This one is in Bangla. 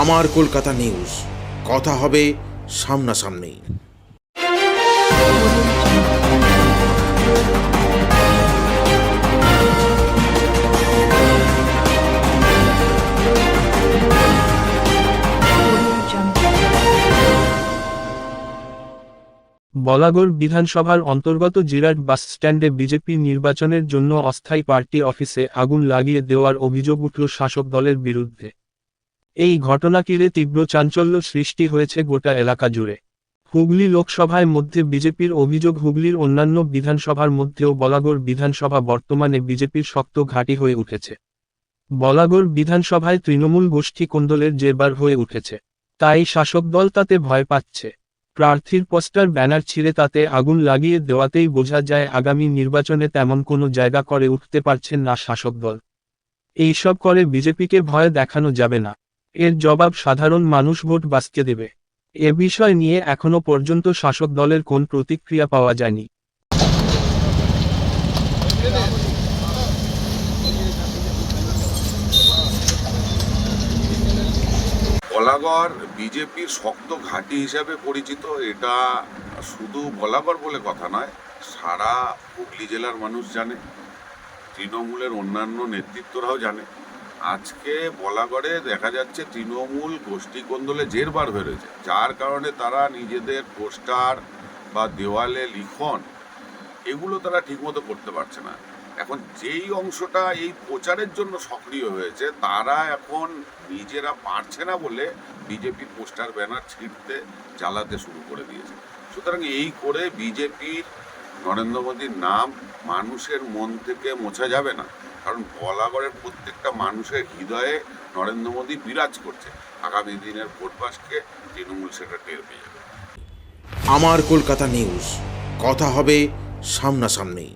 আমার কলকাতা নিউজ, কথা হবে সামনাসামনি। বলাগড় বিধানসভার অন্তর্গত জিরাট বাস স্ট্যান্ডে বিজেপি নির্বাচনের জন্য অস্থায়ী পার্টি অফিসে আগুন লাগিয়ে দেওয়ার অভিযোগ উঠল শাসক দলের বিরুদ্ধে। এই ঘটনা ঘিরে তীব্র চাঞ্চল্য সৃষ্টি হয়েছে গোটা এলাকা জুড়ে। হুগলি লোকসভায় মধ্যে বিজেপির অভিযোগ, হুগলির অন্যান্য বিধানসভার মধ্যেও বলাগড় বিধানসভা বর্তমানে বিজেপির শক্ত ঘাঁটি হয়ে উঠেছে। বলাগড় বিধানসভায় তৃণমূল গোষ্ঠী কোন্দলের জেরবার হয়ে উঠেছে, তাই শাসক দল তাতে ভয় পাচ্ছে। প্রার্থীর পোস্টার ব্যানার ছিঁড়ে তাতে আগুন লাগিয়ে দেওয়াতেই বোঝা যায় আগামী নির্বাচনে তেমন কোনো জায়গা করে উঠতে পারছেন না শাসক দল। এইসব করে বিজেপিকে ভয় দেখানো যাবে না, এর জবাব সাধারণ মানুষ ভোট বাক্সে দেবে। এ বিষয় নিয়ে এখনো পর্যন্ত শাসক দলের কোন প্রতিক্রিয়া পাওয়া যায়নি। বলাগড় বিজেপির শক্ত ঘাঁটি হিসাবে পরিচিত। এটা শুধু বলাগড় বলে কথা নয়, সারা হুগলি জেলার মানুষ জানে, তৃণমূলের অন্যান্য নেতৃত্বরাও জানে। আজকে বলাগড়ে দেখা যাচ্ছে তৃণমূল গোষ্ঠী কোন্দলে জেরবার হয়ে রয়েছে, যার কারণে তারা নিজেদের পোস্টার বা দেওয়ালে লিখন এগুলো তারা ঠিকমতো করতে পারছে না। এখন যেই অংশটা এই প্রচারের জন্য সক্রিয় হয়েছে, তারা এখন নিজেরা পারছে না বলে বিজেপির পোস্টার ব্যানার ছিঁড়তে জ্বালাতে শুরু করে দিয়েছে। সুতরাং এই করে বিজেপির নরেন্দ্র মোদীর নাম মানুষের মন থেকে মোছা যাবে না, কারণ বলাগড়ের প্রত্যেকটা মানুষের হৃদয়ে নরেন্দ্র মোদী বিরাজ করছে। আগামী দিনের ভোটবাসকে তৃণমূল সেটা টের পেয়ে যাবে। আমার কলকাতা নিউজ, কথা হবে সামনাসামনি।